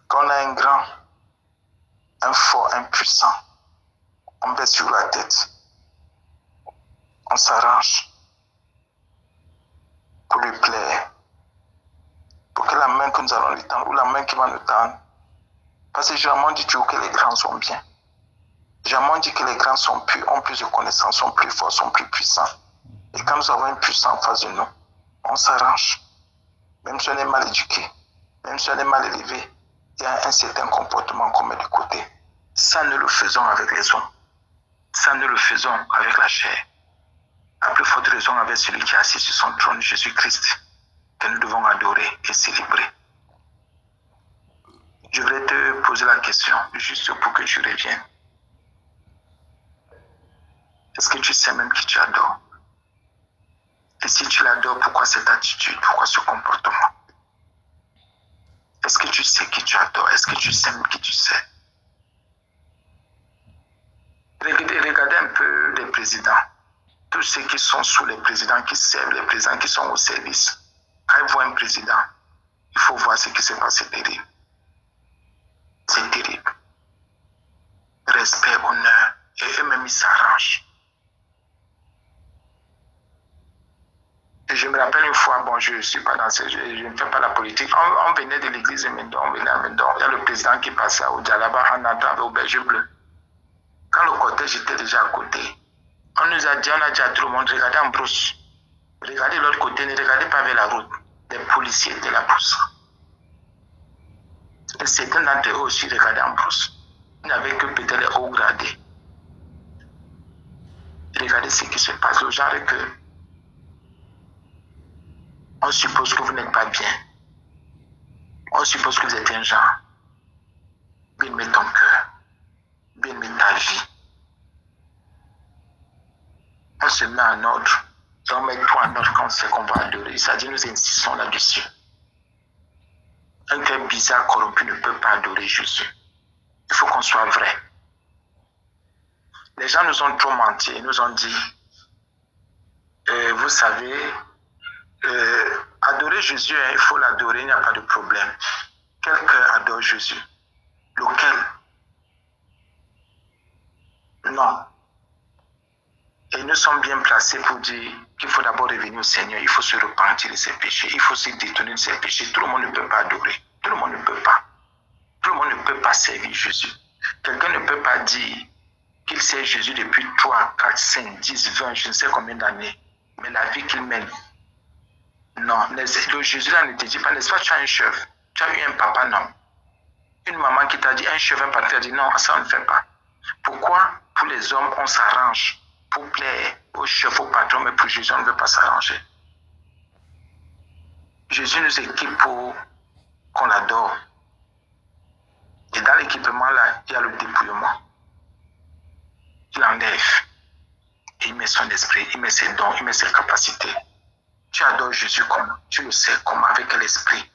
Quand on a un grand, un fort, un puissant, on baisse sur la tête. On s'arrange pour lui plaire. Pour que la main que nous allons lui tendre ou la main qui va nous tendre. Parce que généralement, on dit toujours que les grands sont bien. Généralement, on dit que les grands sont plus, ont plus de connaissances, sont plus forts, sont plus puissants. Et quand nous avons un puissant en face de nous, on s'arrange. Même si on est mal éduqué, même si on est mal élevé, il y a un certain comportement qu'on met de côté. Ça, nous le faisons avec les hommes. Ça, nous le faisons avec la chair. À plus forte raison avec celui qui est assis sur son trône, Jésus-Christ, que nous devons adorer et célébrer. Je voudrais te poser la question, juste pour que tu reviennes. Est-ce que tu sais même qui tu adores? Et si tu l'adores, pourquoi cette attitude? Pourquoi ce comportement? Est-ce que tu sais qui tu adores? Est-ce que tu sais même qui tu sais? Regardez un peu les présidents. Tous ceux qui sont sous les présidents qui servent, les présidents qui sont au service. Quand ils voient un président, il faut voir ce qui se passe, c'est terrible. C'est terrible. Respect, honneur, et eux-mêmes ils s'arrangent. Et je me rappelle une fois, bon, je ne suis pas dans je ne fais pas la politique. On venait de l'église de Mendon, on venait à Mendon. Il y a le président qui passait au Djalaba, on entendait au Berger Bleu. Quand le cortège était déjà à côté, on nous a dit, on a dit à tout le monde, regardez en brousse. Regardez l'autre côté, ne regardez pas vers la route. Les policiers de la brousse. Et certains d'entre eux aussi regardaient en brousse. Ils n'avaient que peut-être les hauts gradés. Regardez ce qui se passe. Le genre que on suppose que vous n'êtes pas bien. On suppose que vous êtes un genre. Bien met ton cœur. Bien met ta vie. On se met en ordre. Et on met tout en ordre quand c'est qu'on va adorer. C'est-à-dire nous insistons là-dessus. Un cœur bizarre, corrompu ne peut pas adorer Jésus. Il faut qu'on soit vrai. Les gens nous ont trop menti et nous ont dit, vous savez, adorer Jésus, il faut l'adorer, il n'y a pas de problème. Quel cœur adore Jésus? Lequel? Non. Et nous sommes bien placés pour dire qu'il faut d'abord revenir au Seigneur, il faut se repentir de ses péchés, il faut se détourner de ses péchés. Tout le monde ne peut pas adorer. Tout le monde ne peut pas. Tout le monde ne peut pas servir Jésus. Quelqu'un ne peut pas dire qu'il sert Jésus depuis 3, 4, 5, 10, 20, je ne sais combien d'années. Mais la vie qu'il mène, non. Le Jésus là ne te dit pas, n'est-ce pas, tu as un chef. Tu as eu un papa, non. Une maman qui t'a dit, un chef, un papa, t'a dit, non, ça on ne fait pas. Pourquoi pour les hommes, on s'arrange pour plaire au chef, au patron, mais pour Jésus, on ne veut pas s'arranger. Jésus nous équipe pour qu'on l'adore. Et dans l'équipement là, il y a le dépouillement. Il enlève. Et il met son esprit, il met ses dons, il met ses capacités. Tu adores Jésus comment? Tu le sais comment? Avec l'esprit.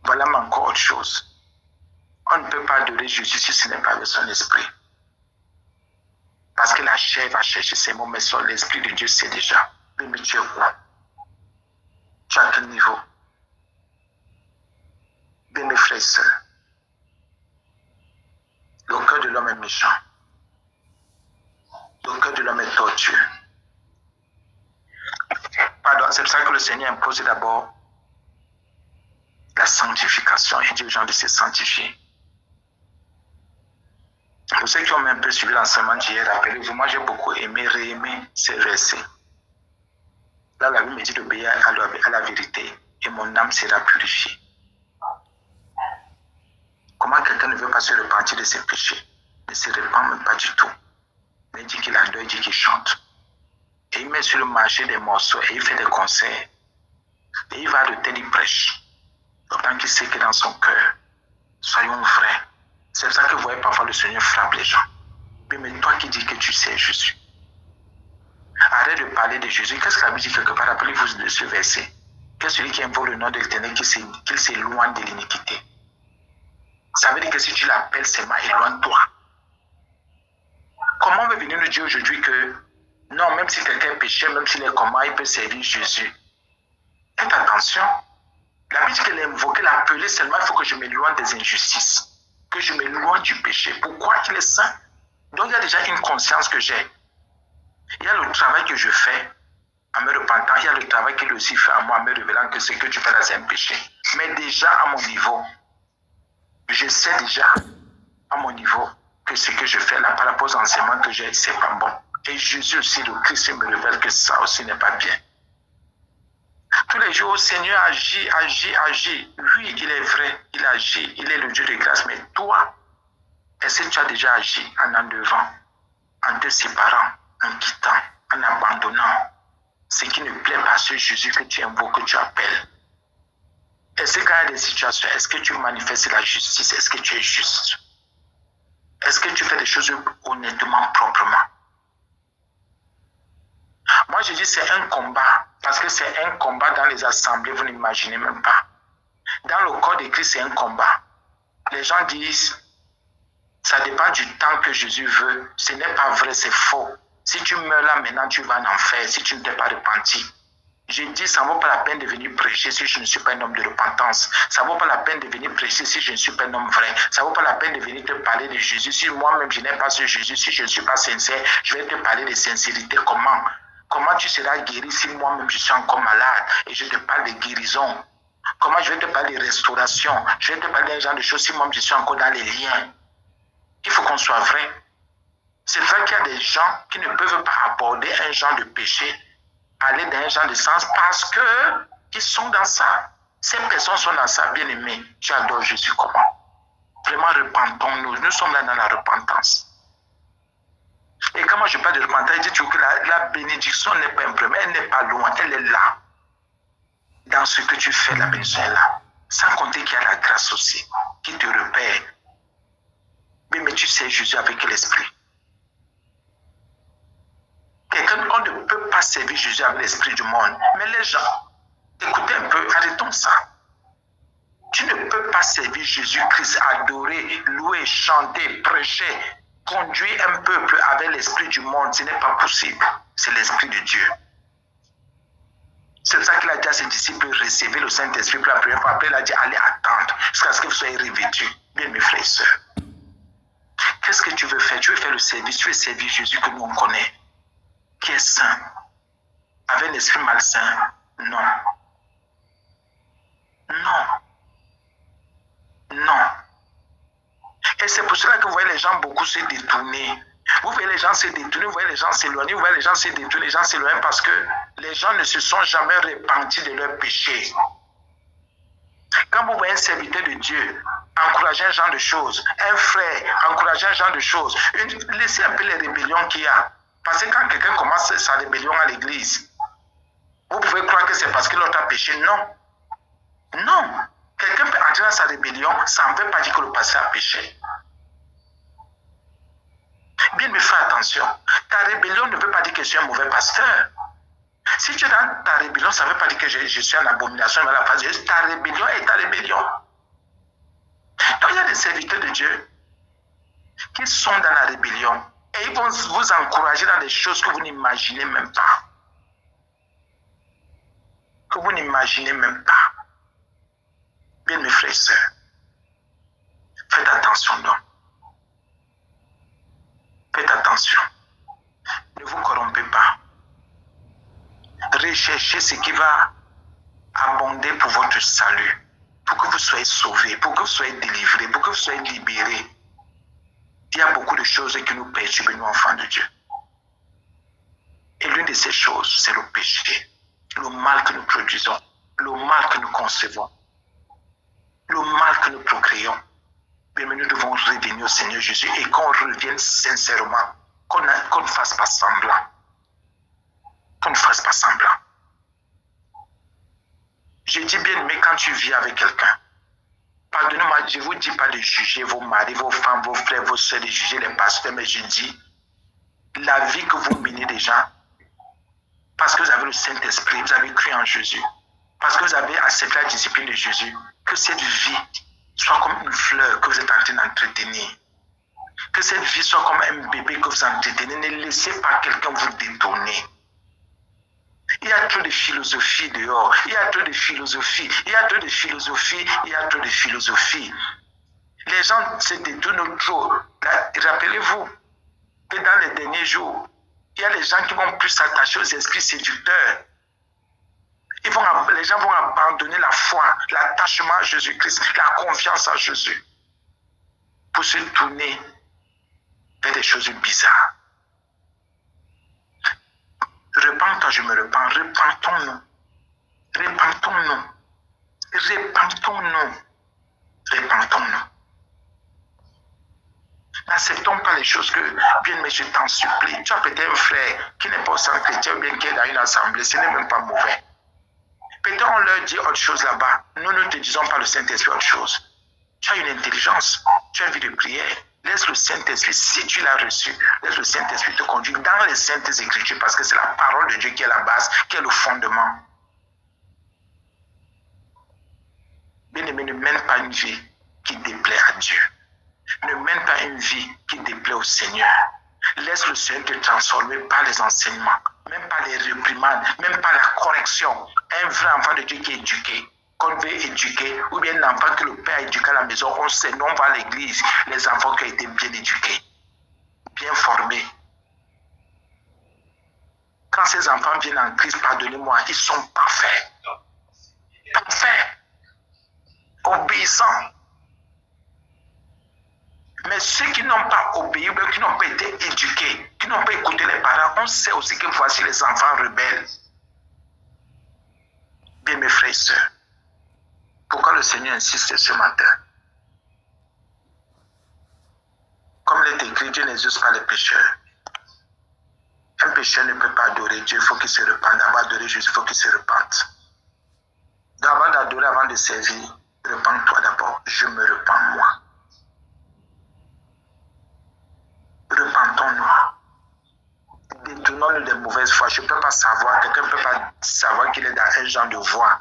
Voilà mais encore autre chose. On ne peut pas adorer Jésus si ce n'est pas avec son esprit. Parce que la chair va chercher ses mots, mais sur l'esprit de Dieu sait déjà. Mais tu es où? Tu es à quel niveau? Bien mes frères et sœurs. Le cœur de l'homme est méchant. Le cœur de l'homme est tortueux. Pardon, c'est pour ça que le Seigneur impose d'abord la sanctification et dit aux gens de se sanctifier. Pour ceux qui ont un peu suivi l'enseignement d'hier, rappelez-vous, moi j'ai beaucoup aimé, réaimé ces versets. Là, la Bible me dit d'obéir à la vérité et mon âme sera purifiée. Comment quelqu'un ne veut pas se repentir de ses péchés? Ne se repent même pas du tout. Mais il dit qu'il adore, il dit qu'il chante. Et il met sur le marché des morceaux et il fait des concerts. Et il va arrêter, il prêche. Autant qu'il sait que dans son cœur, soyons vrais. C'est pour ça que vous voyez parfois le Seigneur frappe les gens. Mais toi qui dis que tu sais Jésus, arrête de parler de Jésus. Qu'est-ce que la Bible dit quelque part? Rappelez-vous de ce verset. Que celui qui invoque le nom de l'Éternel, qu'il s'éloigne de l'iniquité. Ça veut dire que si tu l'appelles seulement, éloigne-toi. Comment on veut venir nous dire aujourd'hui que non, même si quelqu'un est péché, même s'il est comment, il peut servir Jésus? Faites attention. La Bible dit qu'elle a invoqué, l'appelé seulement, il faut que je m'éloigne des injustices, que je m'éloigne du péché. Pourquoi? Il est saint. Donc il y a déjà une conscience que j'ai. Il y a le travail que je fais en me repentant, il y a le travail qu'il aussi fait à moi en me révélant que ce que tu fais là, c'est un péché. Mais déjà à mon niveau, je sais déjà à mon niveau que ce que je fais là par rapport aux enseignements que j'ai, c'est pas bon. Et Jésus aussi, le Christ, me révèle que ça aussi n'est pas bien. Tous les jours, Seigneur agit, agit, agit. Oui, il est vrai, il agit, il est le Dieu de grâce. Mais toi, est-ce que tu as déjà agi en enlevant, en te séparant, en quittant, en abandonnant ce qui ne plaît pas à ce Jésus que tu invoques, que tu appelles? Est-ce que quand il y a des situations, est-ce que tu manifestes la justice? Est-ce que tu es juste? Est-ce que tu fais des choses honnêtement, proprement? Moi, je dis c'est un combat, parce que c'est un combat dans les assemblées, vous n'imaginez même pas. Dans le corps de Christ, c'est un combat. Les gens disent, ça dépend du temps que Jésus veut. Ce n'est pas vrai, c'est faux. Si tu meurs là maintenant, tu vas en enfer, si tu ne t'es pas repenti. Je dis, ça ne vaut pas la peine de venir prêcher si je ne suis pas un homme de repentance. Ça ne vaut pas la peine de venir prêcher si je ne suis pas un homme vrai. Ça ne vaut pas la peine de venir te parler de Jésus. Si moi-même je n'ai pas ce Jésus, si je ne suis pas sincère, je vais te parler de sincérité. Comment? Comment tu seras guéri si moi-même je suis encore malade et je te parle de guérison? Comment je vais te parler de restauration? Je vais te parler d'un genre de choses si moi-même je suis encore dans les liens. Il faut qu'on soit vrai. C'est vrai qu'il y a des gens qui ne peuvent pas aborder un genre de péché, aller dans un genre de sens parce qu'ils sont dans ça. Ces personnes sont dans ça, bien aimé. Tu adores Jésus comment? Vraiment, repentons-nous. Nous sommes là dans la repentance. Et quand moi je parle de repentance, je dis que la bénédiction n'est pas un problème. Elle n'est pas loin, elle est là. Dans ce que tu fais, la bénédiction est là. Sans compter qu'il y a la grâce aussi, qui te repère. Mais tu sais Jésus avec l'esprit. On ne peut pas servir Jésus avec l'esprit du monde. Mais les gens, écoutez un peu, arrêtons ça. Tu ne peux pas servir Jésus-Christ, adorer, louer, chanter, prêcher, conduire un peuple avec l'esprit du monde. Ce n'est pas possible. C'est l'esprit de Dieu. C'est ça qu'il a dit à ses disciples, recevez le Saint-Esprit pour la première fois. Après, il a dit, allez attendre jusqu'à ce que vous soyez revêtus. Bien, mes frères et sœurs. Qu'est-ce que tu veux faire? Tu veux faire le service, tu veux servir Jésus que nous on connaît, qui est saint, avec l'esprit malsain? Non. Non. Non. Et c'est pour cela que vous voyez les gens beaucoup se détourner. Vous voyez les gens se détourner, vous voyez les gens s'éloigner, vous voyez les gens se détourner, les gens s'éloignent parce que les gens ne se sont jamais repentis de leurs péchés. Quand vous voyez un serviteur de Dieu encourager un genre de choses, un frère encourager un genre de choses, laissez un peu les rébellions qu'il y a. Parce que quand quelqu'un commence sa rébellion à l'église, vous pouvez croire que c'est parce que l'autre a péché. Non. Non. Quelqu'un peut entrer dans sa rébellion, ça ne veut pas dire que le pasteur a péché. Bien, mais fais attention. Ta rébellion ne veut pas dire que je suis un mauvais pasteur. Si tu es dans ta rébellion, ça ne veut pas dire que je suis en abomination. Ta rébellion est ta rébellion. Donc, il y a des serviteurs de Dieu qui sont dans la rébellion et ils vont vous encourager dans des choses que vous n'imaginez même pas. Que vous n'imaginez même pas. Bien, mes frères et sœurs, faites attention, non? Faites attention. Ne vous corrompez pas. Recherchez ce qui va abonder pour votre salut, pour que vous soyez sauvés, pour que vous soyez délivrés, pour que vous soyez libérés. Il y a beaucoup de choses qui nous perturbent, nous, enfants de Dieu. Et l'une de ces choses, c'est le péché, le mal que nous produisons, le mal que nous concevons, le mal que nous procréons. Mais nous devons revenir au Seigneur Jésus et qu'on revienne sincèrement, qu'on ne fasse pas semblant. Qu'on ne fasse pas semblant. Je dis bien, mais quand tu vis avec quelqu'un, pardonnez-moi, je ne vous dis pas de juger vos maris, vos femmes, vos frères, vos soeurs, de juger les pasteurs, mais je dis, la vie que vous menez déjà, parce que vous avez le Saint-Esprit, vous avez cru en Jésus, parce que vous avez accepté la discipline de Jésus, que cette vie soit comme une fleur que vous êtes en train d'entretenir. Que cette vie soit comme un bébé que vous entretenez. Ne laissez pas quelqu'un vous détourner. Il y a trop de philosophie dehors. Il y a trop de philosophie. Il y a trop de philosophie. Il y a trop de philosophie. Les gens se détournent trop. Rappelez-vous que dans les derniers jours, il y a les gens qui vont plus s'attacher aux esprits séducteurs. Les gens vont abandonner la foi, l'attachement à Jésus-Christ, la confiance à Jésus, pour se tourner vers des choses bizarres. Repends-toi, je me repens. Repentons-nous. Repentons-nous. Repentons-nous. Repentons-nous. N'acceptons pas les choses que, bien, mais je t'en supplie. Tu as peut-être un frère qui n'est pas au centre chrétien ou bien qui est dans une assemblée. Ce n'est même pas mauvais. Peut-être on leur dit autre chose là-bas. Nous ne te disons pas le Saint-Esprit autre chose. Tu as une intelligence. Tu as une vie de prière. Laisse le Saint-Esprit, si tu l'as reçu, laisse le Saint-Esprit te conduire dans les Saintes Écritures parce que c'est la parole de Dieu qui est la base, qui est le fondement. Bien-aimé, ne mène pas une vie qui déplaît à Dieu. Ne mène pas une vie qui déplaît au Seigneur. Laisse le Seigneur te transformer par les enseignements, même par les réprimandes, même par la correction. Un vrai enfant de Dieu qui est éduqué, qu'on veut éduquer, ou bien un enfant que le Père a éduqué à la maison, on sait, non, on va à l'église, les enfants qui ont été bien éduqués, bien formés. Quand ces enfants viennent en Christ, pardonnez-moi, ils sont parfaits. Parfaits. Obéissants. Mais ceux qui n'ont pas obéi, ou qui n'ont pas été éduqués, qui n'ont pas écouté les parents, on sait aussi que voici les enfants rebelles. Bien, mes frères et sœurs, pourquoi le Seigneur insiste ce matin? Comme il est écrit, Dieu n'exauce pas les pécheurs. Un pécheur ne peut pas adorer Dieu, il faut qu'il se repente. Avant d'adorer Jésus, il faut qu'il se repente. Donc, avant d'adorer, avant de servir, repens-toi d'abord. Je me repens moi. Repentons-nous. Détournons-nous des mauvaises voies. Je ne peux pas savoir, quelqu'un ne peut pas savoir qu'il est dans un genre de voie,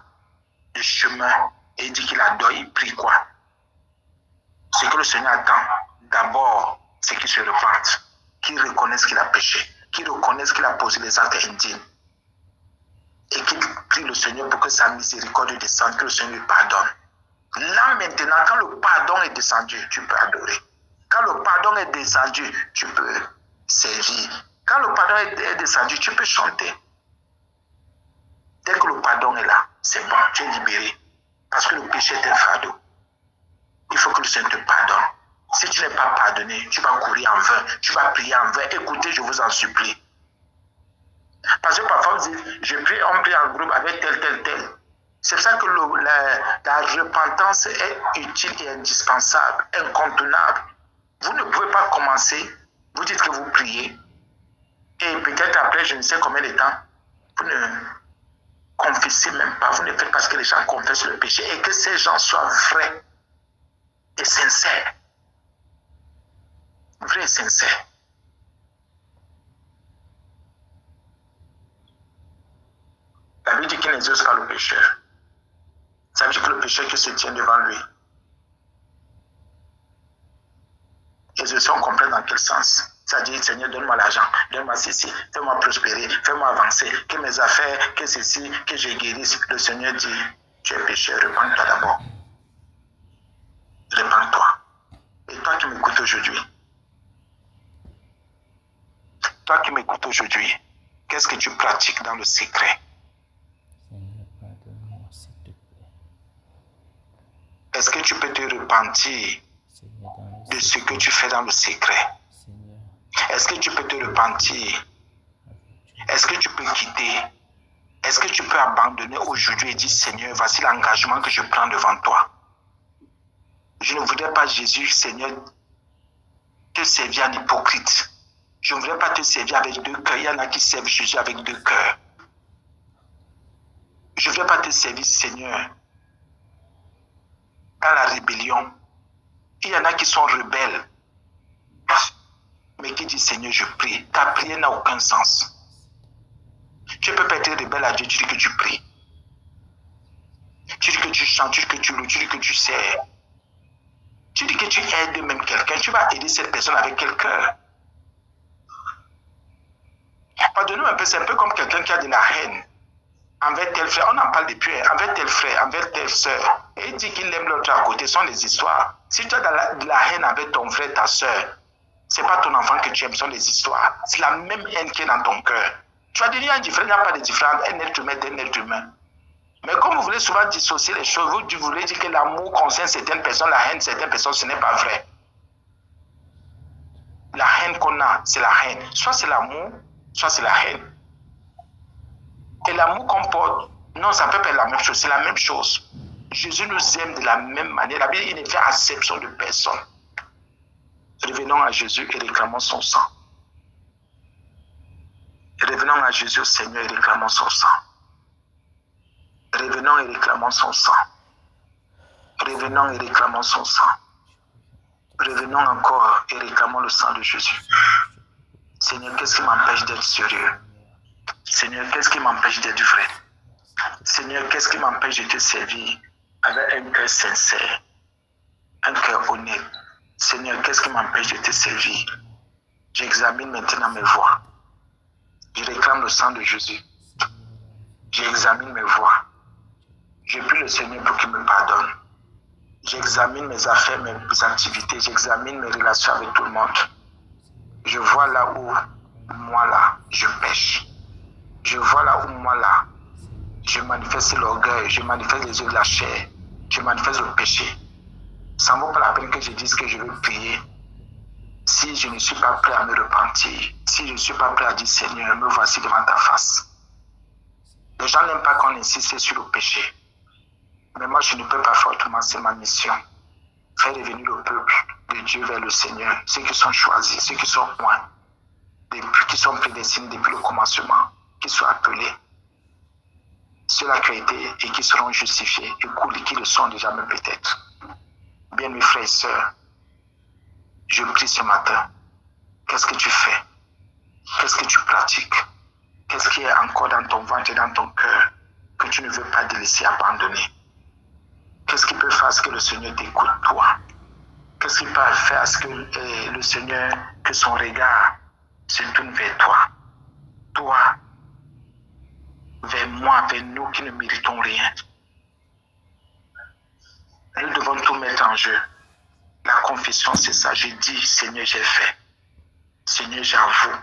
de chemin, et il dit qu'il adore, il prie quoi? Ce que le Seigneur attend, d'abord, c'est qu'il se repente, qu'il reconnaisse qu'il a péché, qu'il reconnaisse qu'il a posé les actes indignes, et qu'il prie le Seigneur pour que sa miséricorde descende, que le Seigneur lui pardonne. Là maintenant, quand le pardon est descendu, tu peux adorer. Quand le pardon est descendu, tu peux servir. Quand le pardon est descendu, tu peux chanter. Dès que le pardon est là, c'est bon, tu es libéré. Parce que le péché est un fardeau. Il faut que le Seigneur te pardonne. Si tu n'es pas pardonné, tu vas courir en vain, tu vas prier en vain. Écoutez, je vous en supplie. Parce que parfois, vous dites, on prie en groupe avec tel. C'est pour ça que la repentance est utile et indispensable, incontournable. Vous ne pouvez pas commencer, vous dites que vous priez, et peut-être après, je ne sais combien de temps, vous ne confessez même pas, vous ne faites pas ce que les gens confessent le péché, et que ces gens soient vrais et sincères. Vrais et sincères. La Bible dit qu'il n'exauce pas le pécheur. Ça veut dire que le pécheur qui se tient devant lui. Exaucer, on comprend dans quel sens. Ça dit, Seigneur, donne-moi l'argent, donne-moi ceci, fais-moi prospérer, fais-moi avancer, que mes affaires, que ceci, que je guérisse. Le Seigneur dit, tu es pécheur, repends-toi d'abord. Repends-toi. Et toi qui m'écoutes aujourd'hui, qu'est-ce que tu pratiques dans le secret? Est-ce que tu peux te repentir de ce que tu fais dans le secret? Est-ce que tu peux te repentir? Est-ce que tu peux quitter? Est-ce que tu peux abandonner aujourd'hui et dire, Seigneur, voici l'engagement que je prends devant toi. Je ne voudrais pas, Jésus, Seigneur, te servir en hypocrite. Je ne voudrais pas te servir avec deux cœurs. Il y en a qui servent Jésus avec deux cœurs. Je ne voudrais pas te servir, Seigneur, dans la rébellion. Il y en a qui sont rebelles, mais qui disent, Seigneur, je prie. Ta prière n'a aucun sens. Tu peux pas être rebelle à Dieu, tu dis que tu pries. Tu dis que tu chantes, tu dis que tu loues, tu dis que tu sers. Tu dis que tu aides même quelqu'un. Tu vas aider cette personne avec quel cœur? Pardonnez-moi un peu, c'est un peu comme quelqu'un qui a de la haine. envers tel frère, on en parle depuis, envers tel frère, envers telle soeur, et il dit qu'il aime l'autre à côté, ce sont des histoires. Si tu as de la haine avec ton frère, ta soeur, ce n'est pas ton enfant que tu aimes, ce sont des histoires. C'est la même haine qui est dans ton cœur. Tu vas dire, il y a il n'y a pas de différence, un être humain d'un être humain. Mais comme vous voulez souvent dissocier les choses, vous voulez dire que l'amour concerne certaines personnes, la haine certaines personnes, ce n'est pas vrai. La haine qu'on a, c'est la haine. Soit c'est l'amour, soit c'est la haine. Et l'amour qu'on porte, non, ça peut pas être la même chose, c'est la même chose. Jésus nous aime de la même manière. La Bible, il ne fait acception de personne. Revenons à Jésus et réclamons son sang. Revenons à Jésus, au Seigneur, et réclamons son sang. Revenons et réclamons son sang. Revenons et réclamons son sang. Revenons encore et réclamons le sang de Jésus. Seigneur, qu'est-ce qui m'empêche d'être sérieux? Seigneur, qu'est-ce qui m'empêche d'être vrai? Seigneur, qu'est-ce qui m'empêche de te servir avec un cœur sincère, un cœur honnête? Seigneur, qu'est-ce qui m'empêche de te servir? J'examine maintenant mes voies. Je réclame le sang de Jésus. J'examine mes voies. Je prie le Seigneur pour qu'il me pardonne. J'examine mes affaires, mes activités. J'examine mes relations avec tout le monde. Je vois là où, moi là, je pêche. Je vois là où, moi là, je manifeste l'orgueil, je manifeste les yeux de la chair, je manifeste le péché. Ça ne vaut pas la peine que je dise que je veux prier. Si je ne suis pas prêt à me repentir, si je ne suis pas prêt à dire Seigneur, me voici devant ta face. Les gens n'aiment pas qu'on insiste sur le péché. Mais moi, je ne peux pas faire autrement, c'est ma mission. Faire revenir le peuple de Dieu vers le Seigneur, ceux qui sont choisis, ceux qui sont loin, qui sont prédestinés depuis le commencement, qui sont appelés. Ceux-là qui ont été et qui seront justifiés, et qui le sont déjà même peut-être. Bien, mes frères et sœurs, je prie ce matin. Qu'est-ce que tu fais? Qu'est-ce que tu pratiques? Qu'est-ce qui est encore dans ton ventre et dans ton cœur que tu ne veux pas te laisser abandonner? Qu'est-ce qui peut faire à ce que le Seigneur t'écoute, toi? Qu'est-ce qui peut faire à ce que le Seigneur, que son regard se tourne vers toi? Toi, vers moi, vers nous qui ne méritons rien. Nous devons tout mettre en jeu. La confession, c'est ça. Je dis, Seigneur, j'ai fait. Seigneur, j'avoue.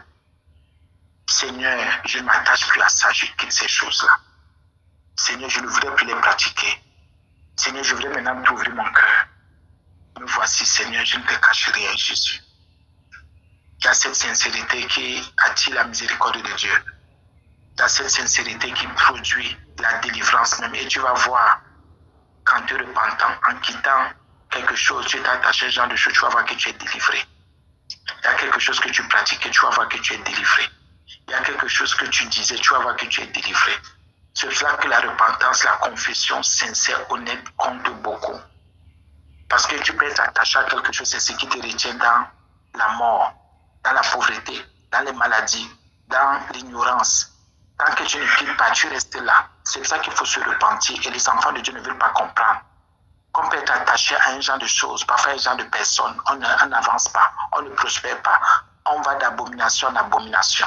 Seigneur, je ne m'attache plus à ça, je quitte ces choses-là. Seigneur, je ne voudrais plus les pratiquer. Seigneur, je voudrais maintenant t'ouvrir mon cœur. Me voici, Seigneur, je ne te cache rien, Jésus. Il y a cette sincérité qui attire la miséricorde de Dieu. Il y a cette sincérité qui produit la délivrance même. Et tu vas voir, qu'en te repentant, en quittant quelque chose, tu t'es attaché à ce genre de choses, tu vas voir que tu es délivré. Il y a quelque chose que tu pratiquais, tu vas voir que tu es délivré. Il y a quelque chose que tu disais, tu vas voir que tu es délivré. C'est pour cela que la repentance, la confession sincère, honnête, compte beaucoup. Parce que tu peux être attaché à quelque chose, c'est ce qui te retient dans la mort, dans la pauvreté, dans les maladies, dans l'ignorance. Tant que tu ne quittes pas, tu restes là. C'est ça qu'il faut se repentir. Et les enfants de Dieu ne veulent pas comprendre. Qu'on peut être attaché à un genre de choses, parfois un genre de personnes. On n'avance pas, on ne prospère pas. On va d'abomination en abomination.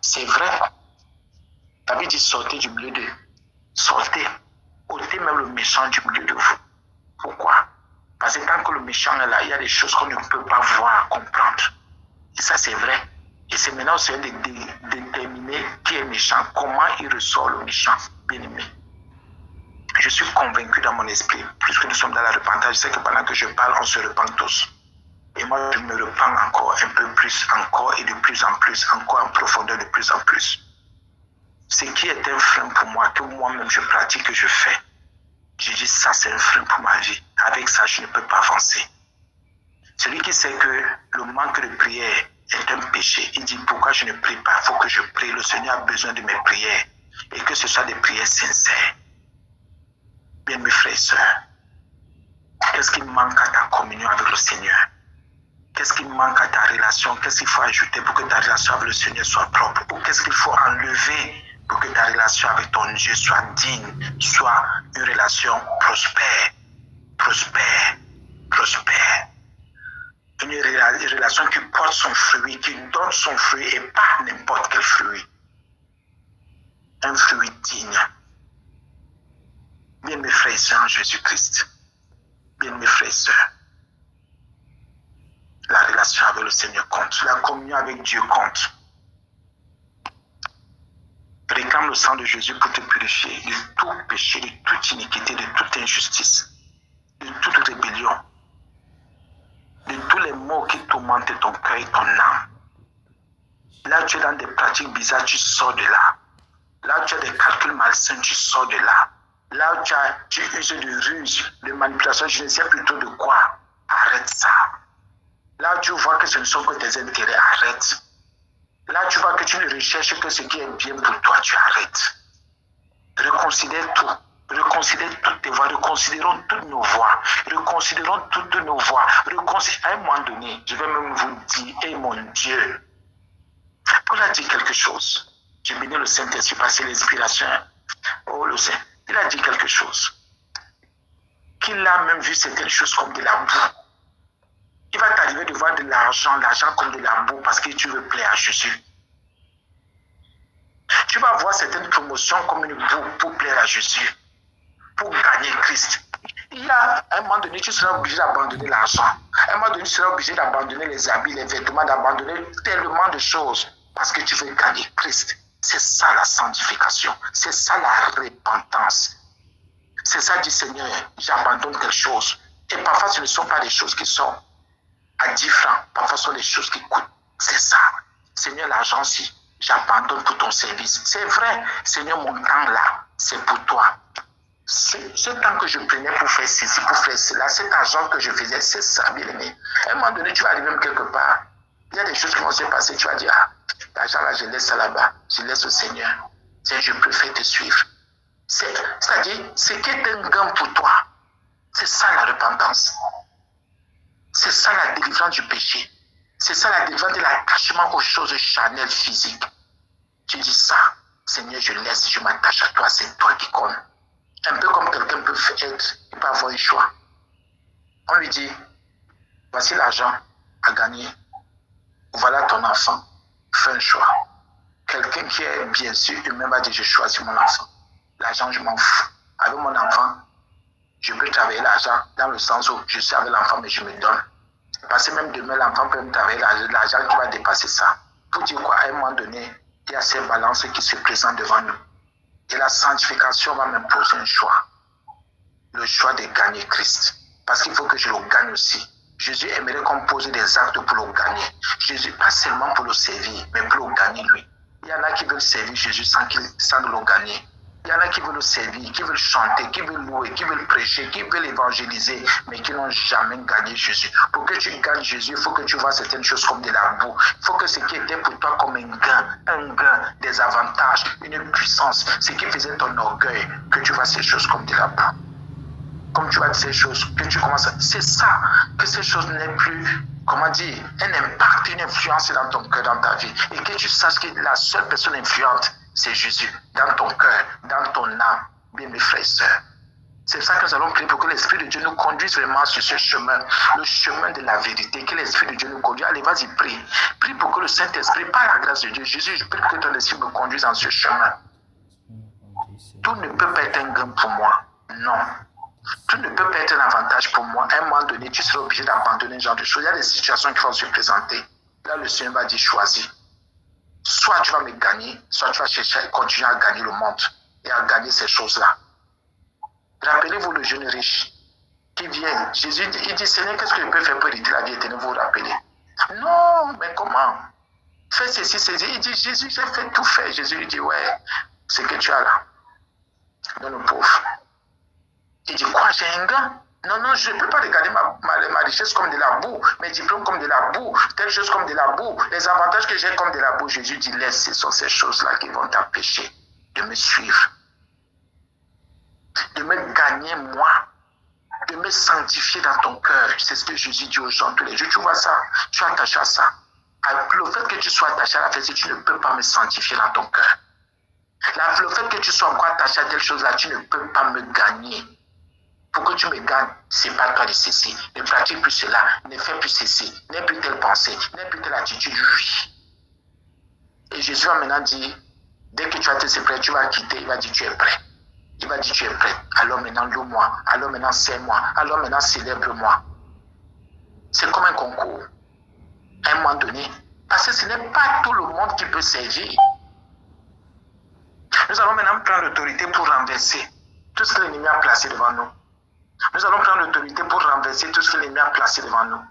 C'est vrai. David dit sortez du milieu d'eux. Sortez. Ôtez même le méchant du milieu de vous. Pourquoi? Parce que tant que le méchant est là, il y a des choses qu'on ne peut pas voir, comprendre. Et ça, c'est vrai. Et c'est maintenant au Seigneur de déterminer qui est méchant, comment il ressort le méchant, bien aimé. Je suis convaincu dans mon esprit, puisque nous sommes dans la repentance, je sais que pendant que je parle, on se repent tous. Et moi, je me repens encore un peu plus, encore et de plus en plus, encore en profondeur de plus en plus. Ce qui est un frein pour moi, que moi-même je pratique, que je fais, je dis ça c'est un frein pour ma vie. Avec ça, je ne peux pas avancer. Celui qui sait que le manque de prière est un péché, il dit pourquoi je ne prie pas, il faut que je prie. Le Seigneur a besoin de mes prières et que ce soit des prières sincères. Bien mes frères et sœurs, qu'est-ce qui manque à ta communion avec le Seigneur? Qu'est-ce qui manque à ta relation? Qu'est-ce qu'il faut ajouter pour que ta relation avec le Seigneur soit propre? Ou qu'est-ce qu'il faut enlever pour que ta relation avec ton Dieu soit digne, soit une relation prospère, prospère, prospère. Une relation qui porte son fruit, qui donne son fruit et pas n'importe quel fruit. un fruit digne. Bien mes frères et sœurs en Jésus-Christ, bien mes frères et sœurs, la relation avec le Seigneur compte, la communion avec Dieu compte. Réclame le sang de Jésus pour te purifier de tout péché, de toute iniquité, de toute injustice, de toute rébellion, de tous les maux qui tourmentent ton cœur et ton âme. Là, tu es dans des pratiques bizarres, tu sors de là. Là, tu as des calculs malsains, tu sors de là. Là, tu uses de ruse, de manipulation, je ne sais plutôt de quoi. Arrête ça. Là, tu vois que ce ne sont que tes intérêts, arrête. Là, tu vois que tu ne recherches que ce qui est bien pour toi, tu arrêtes. Reconsidère tout. Reconsidère toutes tes voies. Reconsidérons toutes nos voies. Reconsidérons toutes nos voies. À un moment donné, je vais même vous dire, eh mon Dieu, Paul a dit quelque chose. Je bénis le Saint-Esprit parce que l'inspiration, oh le Saint, il a dit quelque chose. Qu'il a même vu certaines choses comme de la boue. Il va t'arriver de voir de l'argent comme de la boue parce que tu veux plaire à Jésus. Tu vas voir certaines promotions comme une boue pour plaire à Jésus, pour gagner Christ. Il y a un moment donné, tu seras obligé d'abandonner l'argent. À un moment donné, tu seras obligé d'abandonner les habits, les vêtements, d'abandonner tellement de choses parce que tu veux gagner Christ. C'est ça la sanctification. C'est ça la repentance. C'est ça, dit Seigneur, j'abandonne quelque chose. Et parfois, ce ne sont pas des choses qui sont à 10 francs. Parfois, ce sont des choses qui coûtent. C'est ça. Seigneur, l'argent, si j'abandonne pour ton service. C'est vrai, Seigneur, mon temps là, c'est pour toi. Ce temps que je prenais pour faire ceci, pour faire cela, cet argent que je faisais, c'est ça, bien aimé. À un moment donné, tu vas arriver même quelque part. Il y a des choses qui vont se passer. Tu vas dire, ah, l'argent là, je laisse ça là-bas. Je laisse au Seigneur. Je préfère te suivre. C'est-à-dire, ce qui est un gain pour toi, c'est ça la repentance. C'est ça la délivrance du péché. C'est ça la délivrance de l'attachement aux choses charnelles physiques. Tu dis ça, Seigneur, je laisse, je m'attache à toi, c'est toi qui compte. Un peu comme quelqu'un peut être, il peut avoir un choix. On lui dit, voici l'argent à gagner. Voilà ton enfant, fais un choix. Quelqu'un qui est bien sûr humain va dire, je choisis mon enfant. L'argent, je m'en fous. Avec mon enfant, je peux travailler l'argent dans le sens où je suis avec l'enfant, mais je me donne. Parce que même demain, l'enfant peut me travailler l'argent qui va dépasser ça. Pour dire quoi, à un moment donné, il y a ces balances qui se présentent devant nous. Et la sanctification va m'imposer un choix. Le choix de gagner Christ. Parce qu'il faut que je le gagne aussi. Jésus aimerait qu'on pose des actes pour le gagner. Jésus, pas seulement pour le servir, mais pour le gagner lui. Il y en a qui veulent servir Jésus sans le gagner. Il y en a qui veulent le servir, qui veulent chanter, qui veulent louer, qui veulent prêcher, qui veulent évangéliser, mais qui n'ont jamais gagné Jésus. Pour que tu gagnes Jésus, il faut que tu vois certaines choses comme de la boue. Il faut que ce qui était pour toi comme un gain, des avantages, une puissance, ce qui faisait ton orgueil, que tu vois ces choses comme de la boue. Comme tu vois ces choses, que tu commences à... C'est ça, que ces choses n'aient plus, comment dire, un impact, une influence dans ton cœur, dans ta vie. Et que tu saches que la seule personne influente, c'est Jésus, dans ton cœur, dans ton âme, bien mes frères et sœurs. C'est ça que nous allons prier pour que l'Esprit de Dieu nous conduise vraiment sur ce chemin, le chemin de la vérité, que l'Esprit de Dieu nous conduise. Allez, vas-y, prie. Prie pour que le Saint-Esprit, par la grâce de Dieu, Jésus, je prie que ton Esprit me conduise dans ce chemin. Tout ne peut pas être un gain pour moi. Non. Tout ne peut pas être un avantage pour moi. À un moment donné, tu seras obligé d'abandonner ce genre de choses. Il y a des situations qui vont se présenter. Là, le Seigneur va dire, choisis. Soit tu vas me gagner, soit tu vas chercher à continuer à gagner le monde et à gagner ces choses-là. Rappelez-vous le jeune riche qui vient. Jésus, il dit, Seigneur, qu'est-ce que je peux faire pour hériter la vie éternelle? Vous vous rappelez? Non, mais comment? Fais ceci, ceci. Il dit, Jésus, j'ai fait tout faire. Jésus lui dit, ouais, ce que tu as là, donne aux pauvres. Il dit, quoi, j'ai un gain? Non, je ne peux pas regarder ma richesse comme de la boue, mes diplômes comme de la boue, telle chose comme de la boue, les avantages que j'ai comme de la boue. Jésus dit, laisse, ce sont ces choses-là qui vont t'empêcher de me suivre, de me gagner moi, de me sanctifier dans ton cœur. C'est ce que Jésus dit aux gens tous les jours. Tu vois ça, tu es attaché à ça. Le fait que tu sois attaché à la fête, tu ne peux pas me sanctifier dans ton cœur. Le fait que tu sois encore attaché à telle chose-là, tu ne peux pas me gagner. Pour que tu me gagnes, c'est pas toi de cesser. Ne pratique plus cela, ne fais plus ceci, n'aie plus telle pensée, n'aie plus telle attitude. Oui. Et Jésus va maintenant dire, Dès que tu as été séparé, tu vas quitter, il va dire tu es prêt. Il va dire tu es prêt. Alors maintenant, loue-moi. Alors maintenant, sais-moi. Alors maintenant, célèbre-moi. C'est comme un concours. À un moment donné. Parce que ce n'est pas tout le monde qui peut servir. Nous allons maintenant prendre l'autorité pour renverser tout ce que l'ennemi a placé devant nous. Nous allons prendre l'autorité pour renverser tout ce que l'ennemi a placé devant nous.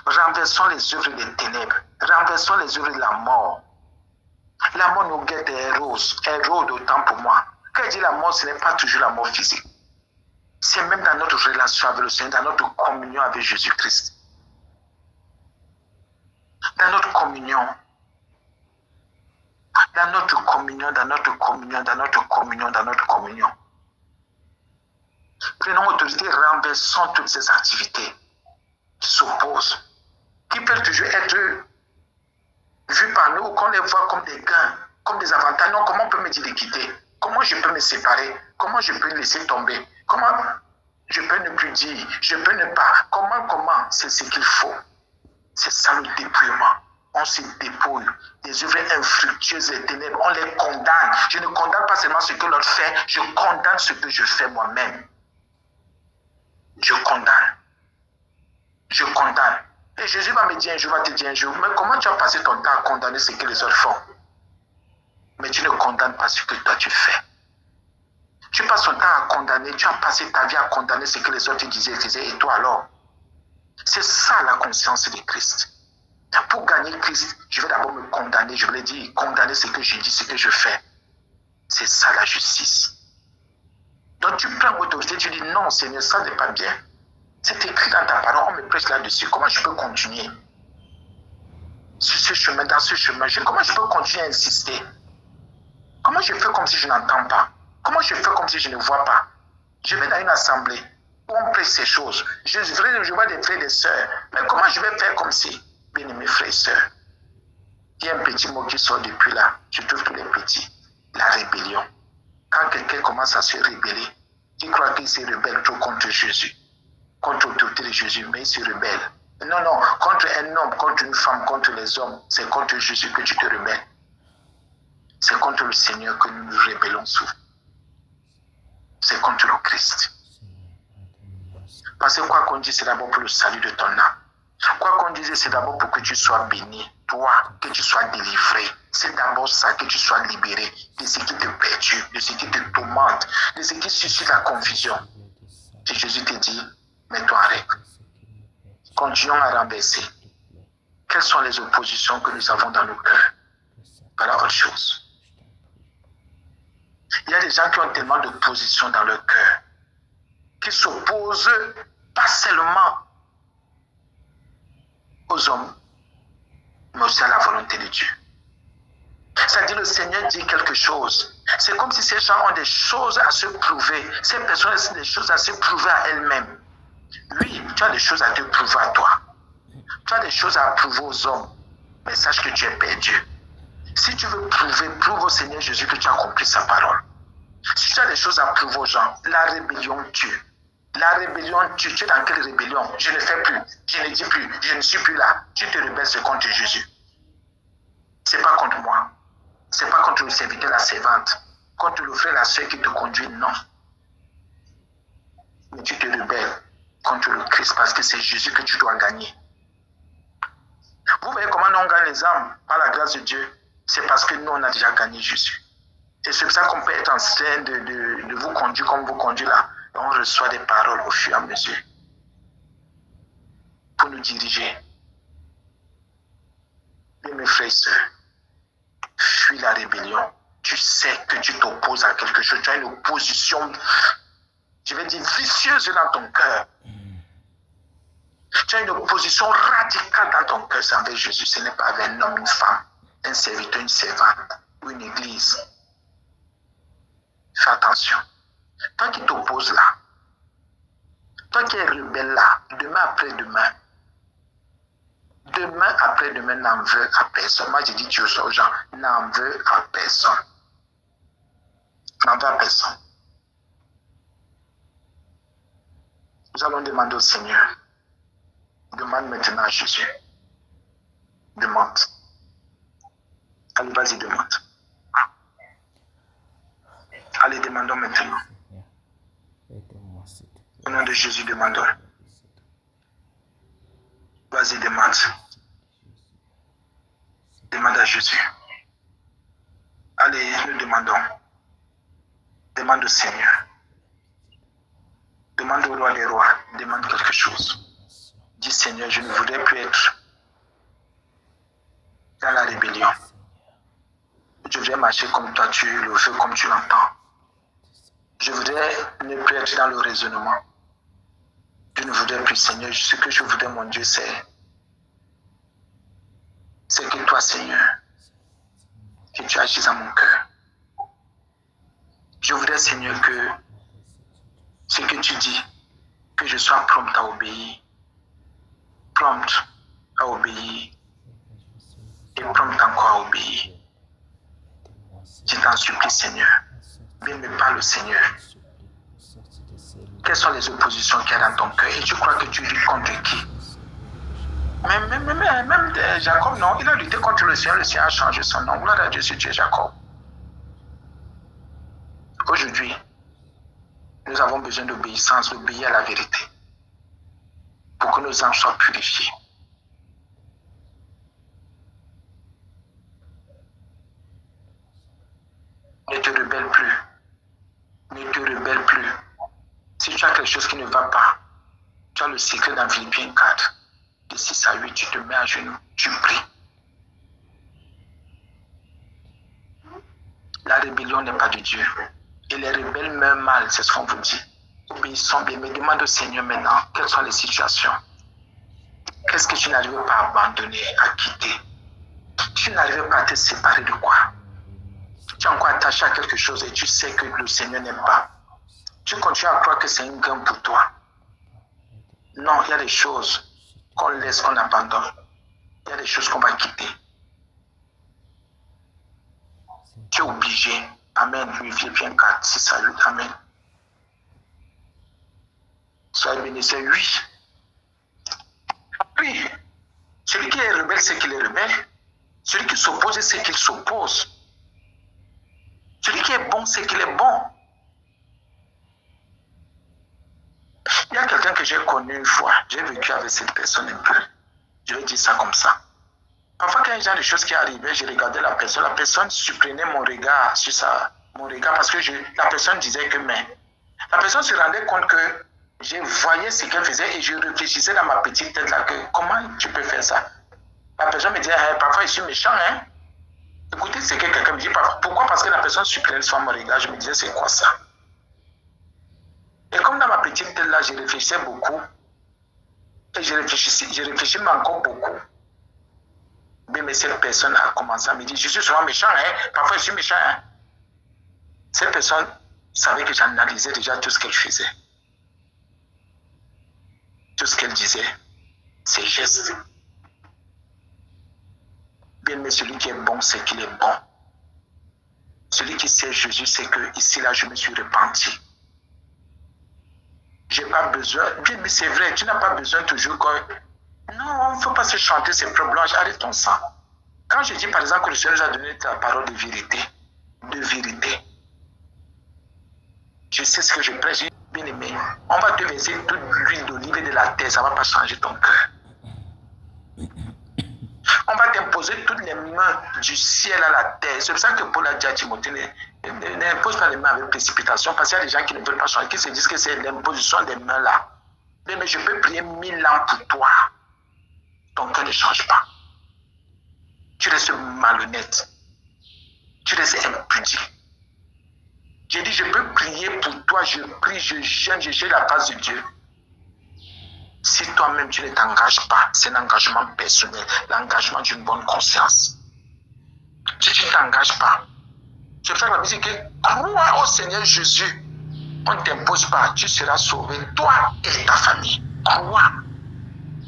Renversons les œuvres des ténèbres. Renversons les œuvres de la mort. La mort nous guette et rôde autant pour moi. Quand je dis la mort, ce n'est pas toujours la mort physique. C'est même dans notre relation avec le Seigneur, dans notre communion avec Jésus-Christ. Dans notre communion. Dans notre communion, dans notre communion, dans notre communion, dans notre communion. Prenons autorité, renversons toutes ces activités qui s'opposent, qui peuvent toujours être vues par nous, qu'on les voit comme des gains, comme des avantages. Non, comment on peut me dire de quitter? Comment je peux me séparer? Comment je peux laisser tomber? Comment je peux ne plus dire? Je peux ne pas. Comment? C'est ce qu'il faut. C'est ça le dépouillement. On se dépouille des œuvres infructueuses et ténèbres. On les condamne. Je ne condamne pas seulement ce que l'autre fait, je condamne ce que je fais moi-même. Je condamne. Je condamne. Et Jésus va me dire un jour, va te dire un jour, mais comment tu as passé ton temps à condamner ce que les autres font? Mais tu ne condamnes pas ce que toi tu fais. Tu passes ton temps à condamner, tu as passé ta vie à condamner ce que les autres disaient, faisaient, et toi alors? C'est ça la conscience de Christ. Pour gagner Christ, je vais d'abord me condamner, je vais dire, condamner ce que je dis, ce que je fais. C'est ça la justice. Donc tu prends l'autorité, tu dis, non Seigneur, ça n'est pas bien. C'est écrit dans ta parole, on me prêche là-dessus. Comment je peux continuer sur ce chemin, dans ce chemin? Comment je peux continuer à insister? Comment je fais comme si je n'entends pas? Comment je fais comme si je ne vois pas? Je vais dans une assemblée où on prêche ces choses. Je vois des frères et des sœurs. Mais comment je vais faire comme si? Bien-aimés frères et sœurs, il y a un petit mot qui sort depuis là, surtout tous les petits. La rébellion. Quand quelqu'un commence à se rébeller, il croit qu'il se rebelle trop contre Jésus, contre l'autorité de Jésus, mais il se rebelle. Non, contre un homme, contre une femme, contre les hommes, c'est contre Jésus que tu te rebelles. C'est contre le Seigneur que nous nous rébellons souvent. C'est contre le Christ. Parce que quoi qu'on dise, c'est d'abord pour le salut de ton âme. Quoi qu'on dise, c'est d'abord pour que tu sois béni, toi, que tu sois délivré. C'est d'abord ça, que tu sois libéré de ce qui te perturbe, de ce qui te tourmente, de ce qui suscite la confusion. Et Jésus te dit, mets-toi en règle. Continuons à renverser. Quelles sont les oppositions que nous avons dans nos cœurs? Voilà autre chose. Il y a des gens qui ont tellement d'opposition dans leur cœur, qui s'opposent pas seulement aux hommes, mais aussi à la volonté de Dieu. C'est-à-dire le Seigneur dit quelque chose. C'est comme si ces gens ont des choses à se prouver. Ces personnes ont des choses à se prouver à elles-mêmes. Oui, tu as des choses à te prouver à toi. Tu as des choses à prouver aux hommes. Mais sache que tu es perdu. Si tu veux prouver, prouve au Seigneur Jésus que tu as compris sa parole. Si tu as des choses à prouver aux gens, la rébellion tue. La rébellion tue. Tu es dans quelle rébellion? Je ne fais plus, je ne dis plus, je ne suis plus là. Tu te rebelles, c'est contre Jésus. C'est pas contre moi. C'est pas contre le serviteur, la servante. Contre le frère, la soeur qui te conduit, non. Mais tu te rebelles contre le Christ parce que c'est Jésus que tu dois gagner. Vous voyez comment nous on gagne les âmes par la grâce de Dieu? C'est parce que nous, on a déjà gagné Jésus. Et c'est pour ça qu'on peut être en train de vous conduire comme vous conduisez là. Et on reçoit des paroles au fur et à mesure pour nous diriger. Et mes frères et sœurs, fuis la rébellion. Tu sais que tu t'opposes à quelque chose. Tu as une opposition, je vais dire, vicieuse dans ton cœur. Tu as une opposition radicale dans ton cœur. C'est avec Jésus. Ce n'est pas avec un homme, une femme, un serviteur, une servante ou une église. Fais attention. Toi qui t'opposes là, toi qui es rebelle là, demain après-demain, demain après-demain, n'en veux à personne. Moi, je dis Dieu aux gens, n'en veux à personne. N'en veux à personne. Nous allons demander au Seigneur. Demande maintenant à Jésus. Demande. Allez, vas-y, demande. Allez, demandons maintenant. Au nom de Jésus, demandons. Vas-y, demande. Demande à Jésus. Allez, nous demandons. Demande au Seigneur. Demande au roi des rois. Demande quelque chose. Dis, Seigneur, je ne voudrais plus être dans la rébellion. Je voudrais marcher comme toi, tu le fais, comme tu l'entends. Je voudrais ne plus être dans le raisonnement. Je ne voudrais plus, Seigneur. Ce que je voudrais, mon Dieu, c'est que toi, Seigneur, que tu agisses dans mon cœur. Je voudrais, Seigneur, que ce que tu dis, que je sois prompt à obéir. Prompt à obéir. Et prompt encore à obéir. Je t'en supplie, Seigneur. Viens me parler, Seigneur. Quelles sont les oppositions qu'il y a dans ton cœur? Et tu crois que tu luttes contre qui? Même Jacob, non, il a lutté contre le Seigneur a changé son nom. Gloire à Dieu si tu es Jacob. Aujourd'hui, nous avons besoin d'obéissance, d'obéir à la vérité, pour que nos âmes soient purifiées. Ne te rebelle plus. Ne te rebelle plus. Si tu as quelque chose qui ne va pas, tu as le secret dans Philippiens 4, de 6 à 8, tu te mets à genoux, tu pries. La rébellion n'est pas de Dieu. Et les rebelles meurent mal, c'est ce qu'on vous dit. Obéissons bien, mais demande au Seigneur maintenant, quelles sont les situations? Qu'est-ce que tu n'arrives pas à abandonner, à quitter? Tu n'arrives pas à te séparer de quoi? Tu es encore attaché à quelque chose et tu sais que le Seigneur n'aime pas. Tu continues à croire que c'est un gain pour toi. Non, il y a des choses qu'on laisse, qu'on abandonne. Il y a des choses qu'on va quitter. Tu es obligé. Amen. Philippiens 4, 6 à 8. Amen. Soyez bénis. C'est oui. Oui. Celui qui est rebelle, c'est qu'il est rebelle. Celui qui s'oppose, c'est qu'il s'oppose. Celui qui est bon, c'est qu'il est bon. Il y a quelqu'un que j'ai connu une fois. J'ai vécu avec cette personne un peu. Je vais dire ça comme ça. Parfois, quand il y a des choses qui arrivaient, je regardais la personne supprimait mon regard sur mon regard parce que la personne disait que mais. La personne se rendait compte que je voyais ce qu'elle faisait et je réfléchissais dans ma petite tête là que comment tu peux faire ça? La personne me disait, hey, parfois je suis méchant, hein? Écoutez ce que quelqu'un me dit. Pourquoi? Parce que la personne supprimait sur mon regard. Je me disais, c'est quoi ça? Et comme dans ma petite tête là, je réfléchissais beaucoup. Et je réfléchis encore beaucoup. Mais cette personne a commencé à me dire, je suis souvent méchant, hein? Parfois je suis méchant, hein? Cette personne savait que j'analysais déjà tout ce qu'elle faisait. Tout ce qu'elle disait, ses gestes. Bien, mais celui qui est bon, c'est qu'il est bon. Celui qui sait Jésus, c'est que ici, là, je me suis repenti. J'ai pas besoin. Bien, mais c'est vrai, tu n'as pas besoin toujours que. Non, il ne faut pas se chanter ces problèmes. Arrête ton sang. Quand je dis, par exemple, que le Seigneur nous a donné ta parole de vérité, je sais ce que je prêche. Bien aimé, on va te verser toute l'huile d'olive et de la terre, ça ne va pas changer ton cœur. On va t'imposer toutes les mains du ciel à la terre. C'est pour ça que Paul a dit à Timothée, n'impose pas les mains avec précipitation, parce qu'il y a des gens qui ne veulent pas changer, qui se disent que c'est l'imposition des mains là. Mais je peux prier 1000 ans pour toi. Ton cœur ne change pas. Tu restes malhonnête. Tu restes impudique. J'ai dit, je peux prier pour toi, je prie, je jeûne, je cherche la face de Dieu. Si toi-même tu ne t'engages pas, c'est l'engagement personnel, l'engagement d'une bonne conscience. Si tu ne t'engages pas, je fais la musique que crois au Seigneur Jésus. On ne t'impose pas, tu seras sauvé, toi et ta famille. Crois.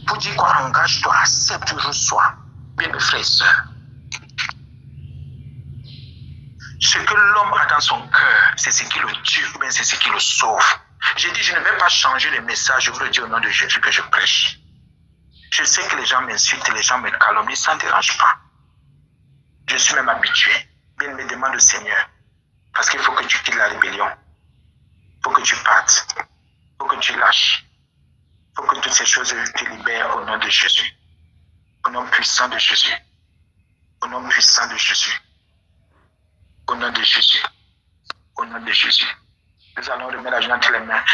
Pour dire quoi, engage-toi, accepte toujours soi. Bien mes frères et sœurs. Ce que l'homme a dans son cœur, c'est ce qui le tue, ou bien c'est ce qui le sauve. J'ai dit, je ne vais pas changer le message, je vous le dis au nom de Jésus que je prêche. Je sais que les gens m'insultent, les gens me calomnient, ça ne dérange pas. Je suis même habitué. Bien me demande au Seigneur, Parce qu'il faut que tu quittes la rébellion. Il faut que tu partes. Il faut que tu lâches. Il faut que toutes ces choses te libèrent au nom de Jésus. Au nom puissant de Jésus. Au nom puissant de Jésus. Au nom de Jésus. Au nom de Jésus. Nous allons remettre la joie entre les mains.